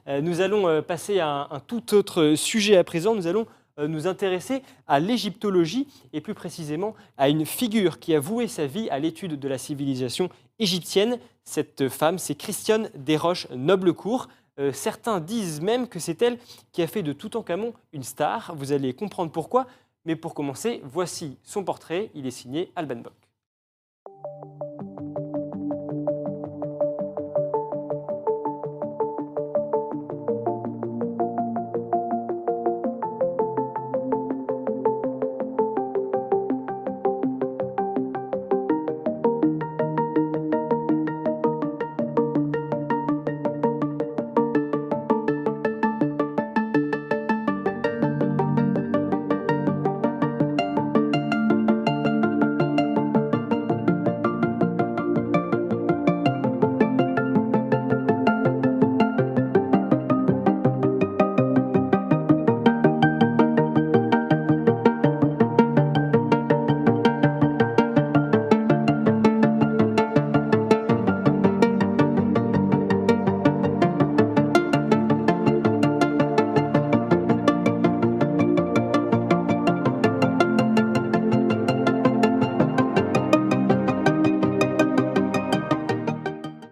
Nous allons passer à un tout autre sujet à présent. Nous allons nous intéresser à l'égyptologie et plus précisément à une figure qui a voué sa vie à l'étude de la civilisation égyptienne. Cette femme, c'est Christiane Desroches-Noblecourt. Certains disent même que c'est elle qui a fait de Toutankhamon une star. Vous allez comprendre pourquoi. Mais pour commencer, voici son portrait. Il est signé Alban Bock.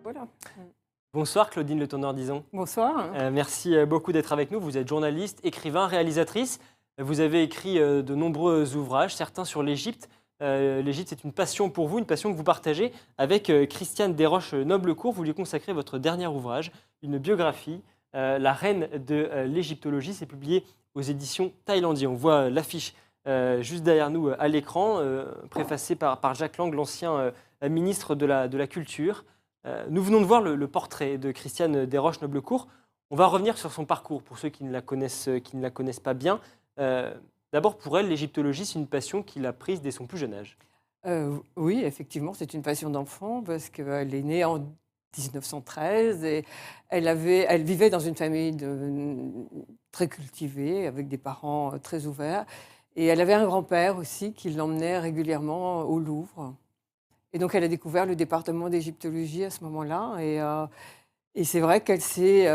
Voilà. Bonsoir Claudine Le Tourneur-Dizon. Bonsoir. Merci beaucoup d'être avec nous. Vous êtes journaliste, écrivain, réalisatrice. Vous avez écrit de nombreux ouvrages, certains sur l'Égypte. L'Égypte, c'est une passion pour vous, une passion que vous partagez avec Christiane Desroches-Noblecourt. Vous lui consacrez votre dernier ouvrage, une biographie, La reine de l'égyptologie. C'est publié aux éditions Thaïlandie. On voit l'affiche juste derrière nous à l'écran, préfacée par Jacques Lang, l'ancien ministre de la Culture. Nous venons de voir le portrait de Christiane Desroches-Noblecourt. On va revenir sur son parcours pour ceux qui ne la connaissent pas bien. D'abord, pour elle, l'égyptologie, c'est une passion qu'il a prise dès son plus jeune âge. Oui, effectivement, c'est une passion d'enfant parce qu'elle est née en 1913 et elle vivait dans une famille très cultivée, avec des parents très ouverts. Et elle avait un grand-père aussi qui l'emmenait régulièrement au Louvre. Et donc, elle a découvert le département d'égyptologie à ce moment-là. Et c'est vrai qu'elle s'est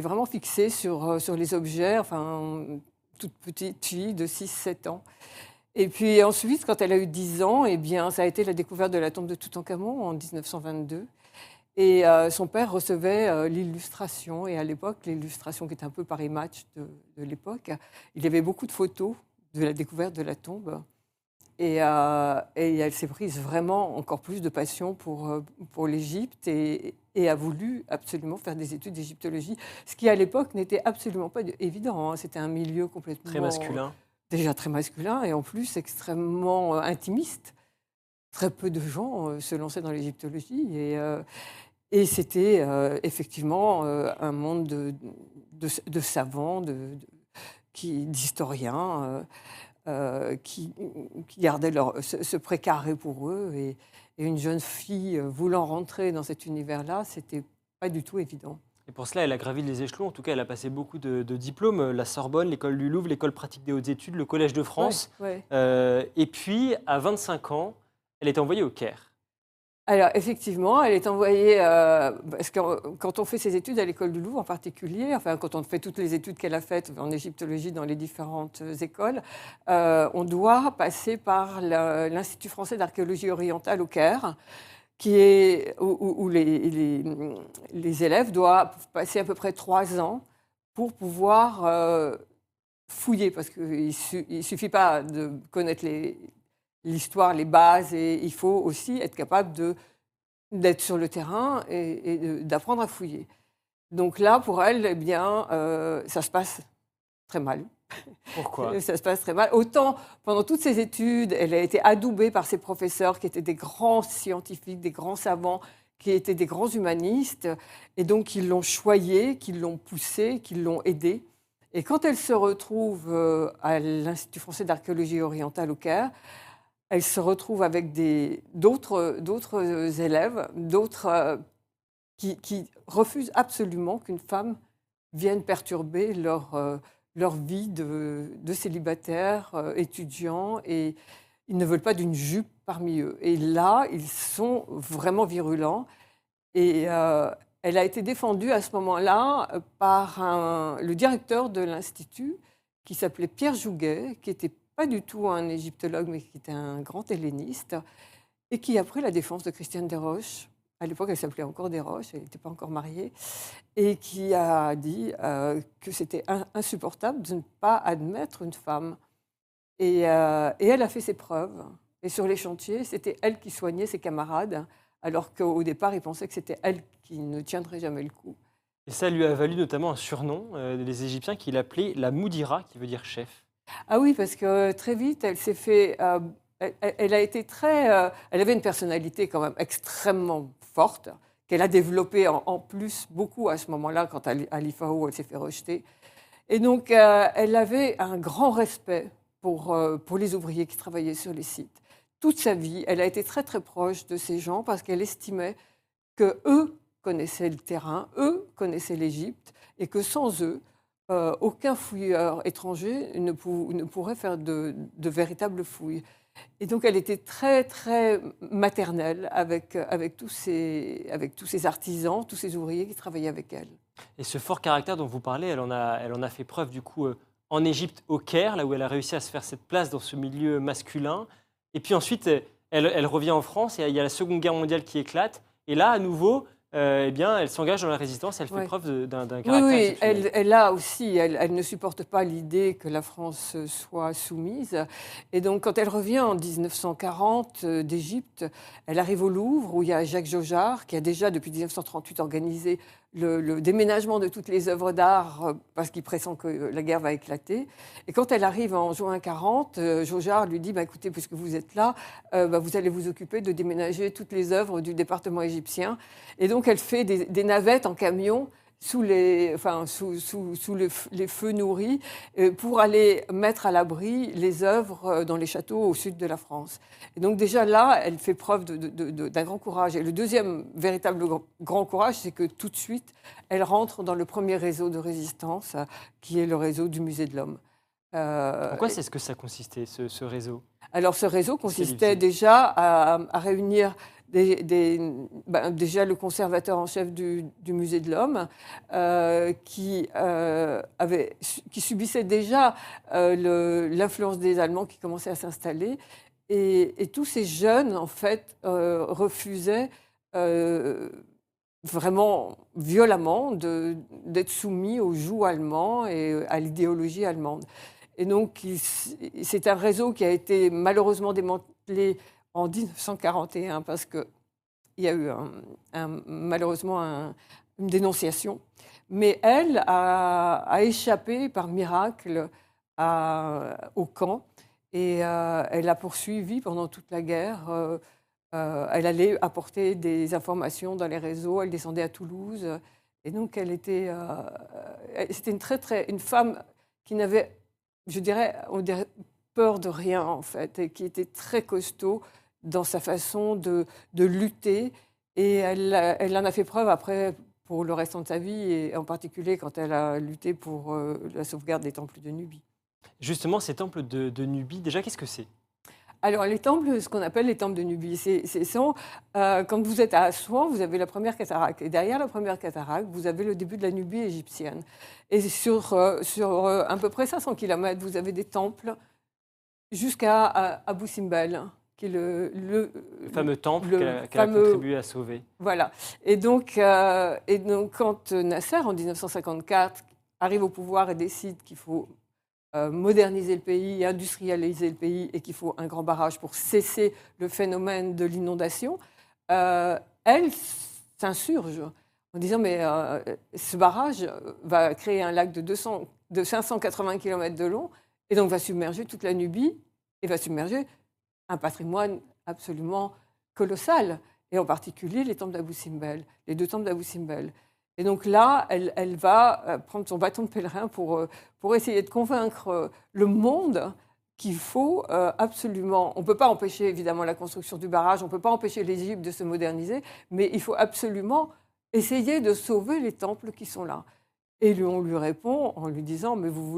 vraiment fixée sur les objets, enfin, toute petite fille de 6-7 ans. Et puis ensuite, quand elle a eu 10 ans, eh bien, ça a été la découverte de la tombe de Toutankhamon en 1922. Et son père recevait l'illustration. Et à l'époque, l'illustration qui était un peu Paris Match de l'époque, il y avait beaucoup de photos de la découverte de la tombe. Et elle s'est prise vraiment encore plus de passion pour l'Égypte et a voulu absolument faire des études d'égyptologie, ce qui à l'époque n'était absolument pas évident. Hein. C'était un milieu complètement... Très masculin. Déjà très masculin et en plus extrêmement intimiste. Très peu de gens se lançaient dans l'égyptologie et c'était effectivement un monde de savants, d'historiens qui gardaient ce précaré pour eux. Et une jeune fille voulant rentrer dans cet univers-là, c'était pas du tout évident. Et pour cela, elle a gravi les échelons. En tout cas, elle a passé beaucoup de diplômes. La Sorbonne, l'école du Louvre, l'école pratique des hautes études, le Collège de France. Ouais. Et puis, à 25 ans, elle est envoyée au Caire. Alors, effectivement, elle est envoyée, parce que quand on fait ses études à l'école du Louvre en particulier, enfin, quand on fait toutes les études qu'elle a faites en égyptologie dans les différentes écoles, on doit passer par l'Institut français d'archéologie orientale au Caire, où les élèves doivent passer à peu près 3 ans pour pouvoir fouiller, parce qu'il ne suffit pas de connaître l'histoire, les bases, et il faut aussi être capable d'être sur le terrain et d'apprendre à fouiller. Donc là, pour elle, eh bien, ça se passe très mal. Pourquoi ? Ça se passe très mal. Autant, pendant toutes ses études, elle a été adoubée par ses professeurs qui étaient des grands scientifiques, des grands savants, qui étaient des grands humanistes, et donc qui l'ont choyée, qui l'ont poussée, qui l'ont aidée. Et quand elle se retrouve à l'Institut français d'archéologie orientale au Caire, elle se retrouve avec d'autres élèves, qui refusent absolument qu'une femme vienne perturber leur vie de célibataire, étudiant, et ils ne veulent pas d'une jupe parmi eux. Et là, ils sont vraiment virulents. Et elle a été défendue à ce moment-là par le directeur de l'Institut, qui s'appelait Pierre Jouguet, qui n'était pas du tout un égyptologue, mais qui était un grand helléniste, et qui a pris la défense de Christiane Desroches. À l'époque, elle s'appelait encore Desroches, elle n'était pas encore mariée, et qui a dit que c'était insupportable de ne pas admettre une femme. Et elle a fait ses preuves. Et sur les chantiers, c'était elle qui soignait ses camarades, alors qu'au départ, ils pensaient que c'était elle qui ne tiendrait jamais le coup. Et ça lui a valu notamment un surnom des Égyptiens qu'il appelait la Moudira, qui veut dire chef. Ah oui, parce que très vite, elle s'est fait. Elle a été très. Elle avait une personnalité quand même extrêmement forte, qu'elle a développée en plus beaucoup à ce moment-là, quand à l'IFAO, elle s'est fait rejeter. Et donc, elle avait un grand respect pour les ouvriers qui travaillaient sur les sites. Toute sa vie, elle a été très très proche de ces gens parce qu'elle estimait que eux connaissaient le terrain, eux connaissaient l'Égypte, et que sans eux, aucun fouilleur étranger ne pourrait faire de véritables fouilles. Et donc, elle était très, très maternelle avec tous ces artisans, tous ces ouvriers qui travaillaient avec elle. Et ce fort caractère dont vous parlez, elle en a fait preuve du coup en Égypte, au Caire, là où elle a réussi à se faire cette place dans ce milieu masculin. Et puis ensuite, elle revient en France et il y a la Seconde Guerre mondiale qui éclate. Et là, à nouveau, eh bien, elle s'engage dans la résistance, elle fait preuve d'un caractère oui, exceptionnel. elle a aussi, elle ne supporte pas l'idée que la France soit soumise. Et donc, quand elle revient en 1940 d'Égypte, elle arrive au Louvre, où il y a Jacques Jaujard, qui a déjà, depuis 1938, organisé le déménagement de toutes les œuvres d'art, parce qu'il pressent que la guerre va éclater. Et quand elle arrive en juin 40, Jaujard lui dit, écoutez, puisque vous êtes là, vous allez vous occuper de déménager toutes les œuvres du département égyptien. Et donc, elle fait des navettes en camion sous les feux nourris pour aller mettre à l'abri les œuvres dans les châteaux au sud de la France. Et donc déjà là, elle fait preuve d'un grand courage. Et le deuxième véritable grand courage, c'est que tout de suite, elle rentre dans le premier réseau de résistance, qui est le réseau du Musée de l'Homme. En quoi c'est ce que ça consistait, ce réseau? Alors ce réseau consistait déjà à réunir déjà le conservateur en chef du Musée de l'Homme, qui subissait déjà l'influence des Allemands qui commençaient à s'installer. Et tous ces jeunes, en fait, refusaient vraiment violemment d'être soumis au joug allemand et à l'idéologie allemande. Et donc, c'est un réseau qui a été malheureusement démantelé en 1941 parce qu'il y a eu malheureusement une dénonciation. Mais elle a échappé par miracle au camp et elle a poursuivi pendant toute la guerre. Elle allait apporter des informations dans les réseaux, elle descendait à Toulouse. Et donc, c'était une femme qui n'avait, je dirais, peur de rien, en fait, et qui était très costaud dans sa façon de lutter. Et elle en a fait preuve après pour le restant de sa vie, et en particulier quand elle a lutté pour la sauvegarde des temples de Nubie. Justement, ces temples de Nubie, déjà, qu'est-ce que c'est? Alors, les temples, ce qu'on appelle les temples de Nubie, quand vous êtes à Assouan, vous avez la première cataracte. Et derrière la première cataracte, vous avez le début de la Nubie égyptienne. Et sur à peu près 500 km, vous avez des temples jusqu'à Abou Simbel, qui est le fameux temple qu'elle a contribué à sauver. Voilà. Et donc, quand Nasser, en 1954, arrive au pouvoir et décide qu'il faut moderniser le pays, industrialiser le pays et qu'il faut un grand barrage pour cesser le phénomène de l'inondation, elle s'insurge en disant mais ce barrage va créer un lac de 580 km de long et donc va submerger toute la Nubie et va submerger un patrimoine absolument colossal, et en particulier les temples d'Abou Simbel, les 2 temples d'Abou Simbel. Et donc là, elle va prendre son bâton de pèlerin pour essayer de convaincre le monde qu'il faut absolument... On ne peut pas empêcher évidemment la construction du barrage, on ne peut pas empêcher l'Égypte de se moderniser, mais il faut absolument essayer de sauver les temples qui sont là. Et on lui répond en lui disant « mais vous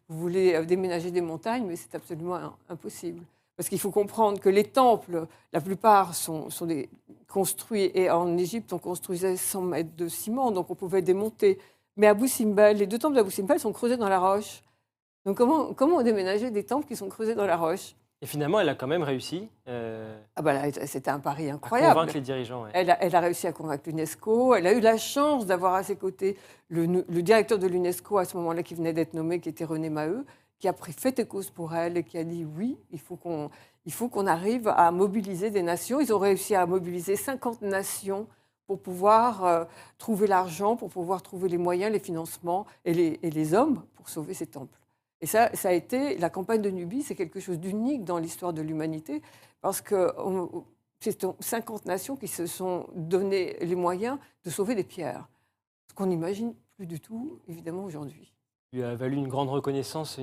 voulez déménager des montagnes, mais c'est absolument impossible ». Parce qu'il faut comprendre que les temples, la plupart construits, et en Égypte, on construisait 100 mètres de ciment, donc on pouvait démonter. Mais Abou Simbel, les 2 temples d'Abou Simbel sont creusés dans la roche. Donc comment on déménageait des temples qui sont creusés dans la roche? Et finalement, elle a quand même réussi Ah ben là, c'était un pari à incroyable. convaincre les dirigeants. Ouais. Elle a réussi à convaincre l'UNESCO. Elle a eu la chance d'avoir à ses côtés le directeur de l'UNESCO à ce moment-là, qui venait d'être nommé, qui était René Maheu, qui a pris fait et cause pour elle et qui a dit oui, il faut qu'on arrive à mobiliser des nations. Ils ont réussi à mobiliser 50 nations pour pouvoir trouver l'argent, pour pouvoir trouver les moyens, les financements et les hommes pour sauver ces temples. Et ça a été, la campagne de Nubie, c'est quelque chose d'unique dans l'histoire de l'humanité, parce que c'est 50 nations qui se sont donné les moyens de sauver des pierres, ce qu'on n'imagine plus du tout, évidemment, aujourd'hui. Lui a valu une grande reconnaissance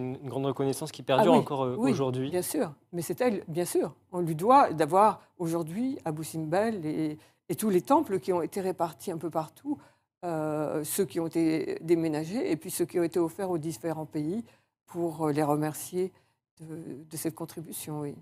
qui perdure encore oui, aujourd'hui. Bien sûr, mais c'est elle, bien sûr. On lui doit d'avoir aujourd'hui Abou Simbel et tous les temples qui ont été répartis un peu partout, ceux qui ont été déménagés et puis ceux qui ont été offerts aux différents pays pour les remercier de cette contribution. Oui.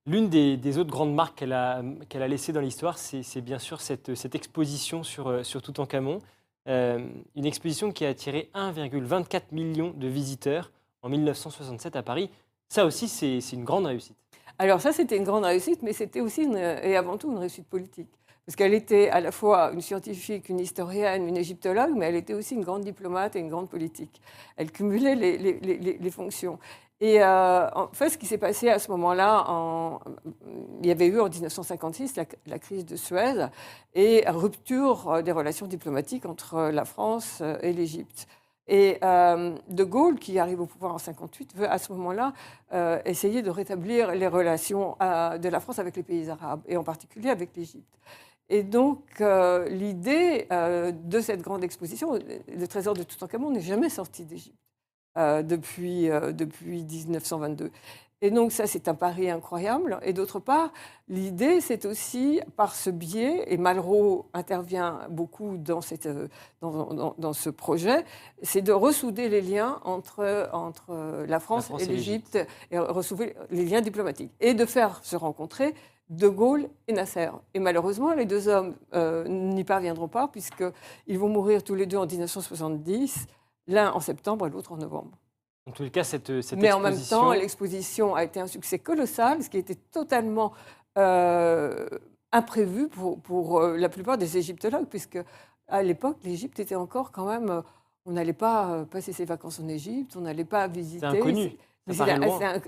L'une des autres grandes marques qu'elle a laissées dans l'histoire, c'est bien sûr cette exposition sur Toutankhamon. Une exposition qui a attiré 1,24 million de visiteurs en 1967 à Paris. Ça aussi, c'est une grande réussite. Alors ça, c'était une grande réussite, mais c'était aussi et avant tout une réussite politique. Parce qu'elle était à la fois une scientifique, une historienne, une égyptologue, mais elle était aussi une grande diplomate et une grande politique. Elle cumulait les fonctions. Et en fait, ce qui s'est passé à ce moment-là, il y avait eu en 1956 la crise de Suez et rupture des relations diplomatiques entre la France et l'Égypte. Et De Gaulle, qui arrive au pouvoir en 1958, veut à ce moment-là essayer de rétablir les relations de la France avec les pays arabes, et en particulier avec l'Égypte. Et donc, l'idée de cette grande exposition, le trésor de Toutankhamon, n'est jamais sorti d'Égypte depuis 1922. Et donc, ça, c'est un pari incroyable. Et d'autre part, l'idée, c'est aussi, par ce biais, et Malraux intervient beaucoup dans ce projet, c'est de ressouder les liens entre la France et l'Égypte, et ressouder les liens diplomatiques, et de faire se rencontrer De Gaulle et Nasser. Et malheureusement, les 2 hommes n'y parviendront pas, puisqu'ils vont mourir tous les 2 en 1970, l'un en septembre et l'autre en novembre. En tout cas, cette Mais exposition... en même temps, l'exposition a été un succès colossal, ce qui était totalement imprévu pour la plupart des égyptologues, puisque à l'époque, l'Égypte était encore quand même... on n'allait pas passer ses vacances en Égypte, on n'allait pas visiter... C'est inconnu. C'était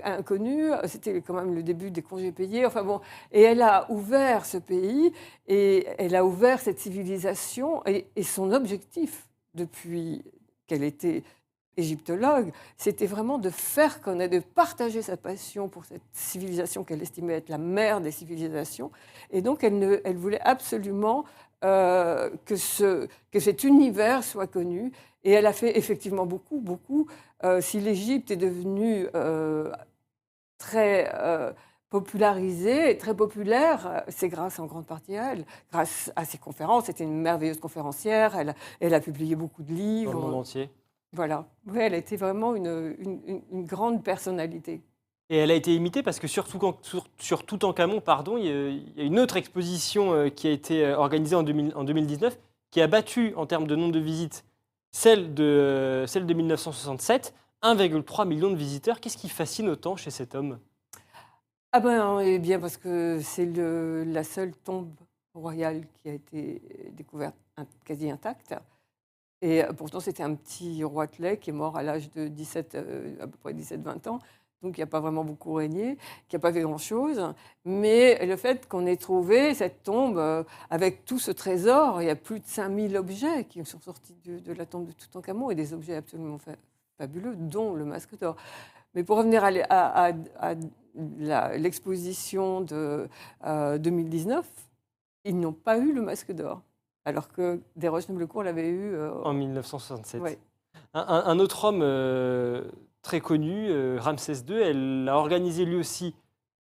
inconnu, c'était quand même le début des congés payés. Enfin bon, et elle a ouvert ce pays, et elle a ouvert cette civilisation, et son objectif, depuis qu'elle était égyptologue, c'était vraiment de faire connaître, de partager sa passion pour cette civilisation qu'elle estimait être la mère des civilisations. Et donc, elle voulait absolument que cet univers soit connu. Et elle a fait effectivement beaucoup, beaucoup. Si l'Égypte est devenue très popularisée et très populaire, c'est grâce en grande partie à elle, grâce à ses conférences. C'était une merveilleuse conférencière. Elle a publié beaucoup de livres. Dans le monde entier. Voilà. Oui, elle était vraiment une grande personnalité. Et elle a été imitée parce que sur Toutankhamon, pardon, il y a une autre exposition qui a été organisée en 2019 qui a battu en termes de nombre de visites celle de 1967, 1,3 million de visiteurs. Qu'est-ce qui fascine autant chez cet homme? Ah ben, eh bien, parce que c'est la seule tombe royale qui a été découverte quasi intacte. Et pourtant, c'était un petit roitelet qui est mort à l'âge de à peu près 17-20 ans, donc il n'a pas vraiment beaucoup régné, qui n'a pas fait grand-chose. Mais le fait qu'on ait trouvé cette tombe avec tout ce trésor, il y a plus de 5000 objets qui sont sortis de la tombe de Toutankhamon, et des objets absolument fabuleux, dont le masque d'or. Mais pour revenir à l'exposition de 2019, ils n'ont pas eu le masque d'or, alors que Desroches-Noblecourt l'avait eu... En 1967. Ouais. Un autre homme très connu, Ramsès II, elle a organisé lui aussi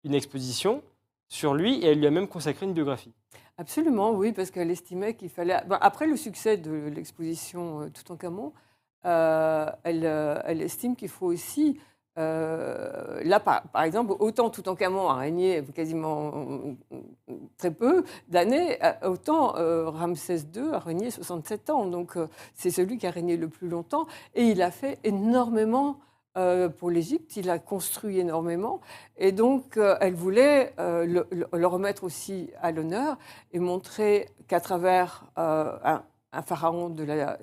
une exposition sur lui, et elle lui a même consacré une biographie. Absolument, oui, parce qu'elle estimait qu'il fallait... après le succès de l'exposition Toutankhamon, elle estime qu'il faut aussi Là, par exemple, autant Toutankhamon a régné quasiment très peu d'années, autant Ramsès II a régné 67 ans. Donc, c'est celui qui a régné le plus longtemps. Et il a fait énormément pour l'Égypte. Il a construit énormément. Et donc, elle voulait le remettre aussi à l'honneur et montrer qu'à travers un pharaon de la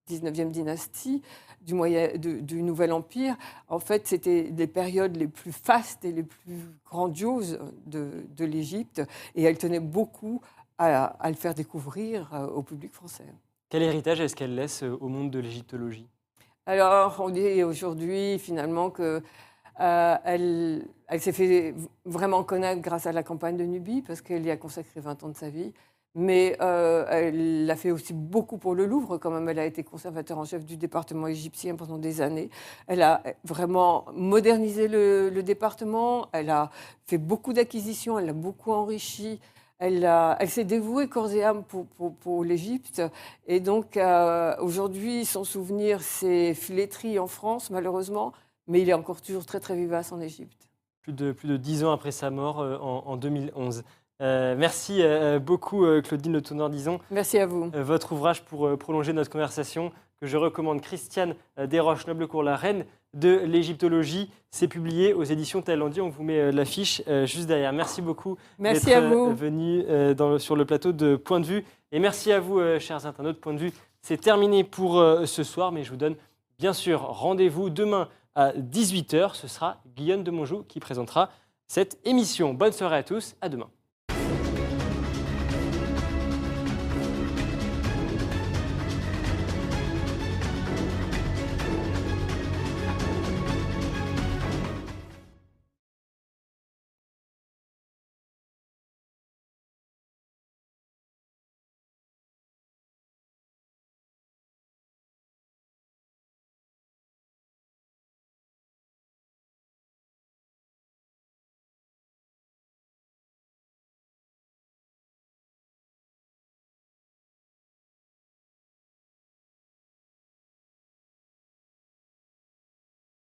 19e dynastie, du Nouvel Empire, en fait, c'était les périodes les plus fastes et les plus grandioses de l'Égypte, et elle tenait beaucoup à le faire découvrir au public français. Quel héritage est-ce qu'elle laisse au monde de l'égyptologie? Alors, on dit aujourd'hui, finalement, que elle s'est fait vraiment connaître grâce à la campagne de Nubie, parce qu'elle y a consacré 20 ans de sa vie. Mais elle a fait aussi beaucoup pour le Louvre, quand même. Elle a été conservateur en chef du département égyptien pendant des années. Elle a vraiment modernisé le département. Elle a fait beaucoup d'acquisitions. Elle l'a beaucoup enrichi. Elle s'est dévouée corps et âme pour l'Égypte. Et donc, aujourd'hui, son souvenir, c'est flétri en France, malheureusement. Mais il est encore toujours très, très vivace en Égypte. Plus de 10 ans après sa mort en 2011. Merci beaucoup Claudine Le Tourneur-Dizon. Merci à vous. Votre ouvrage pour prolonger notre conversation, que je recommande, Christiane Desroches-Noblecourt, la reine de l'égyptologie, c'est publié aux éditions Taillandier. On vous met l'affiche juste derrière. Merci beaucoup Merci à vous. venu sur le plateau de Point de Vue. Et merci à vous, chers internautes. Point de Vue, c'est terminé pour ce soir, mais je vous donne bien sûr rendez-vous demain à 18 h. Ce sera Guillaume de Monjou qui présentera cette émission. Bonne soirée à tous, à demain.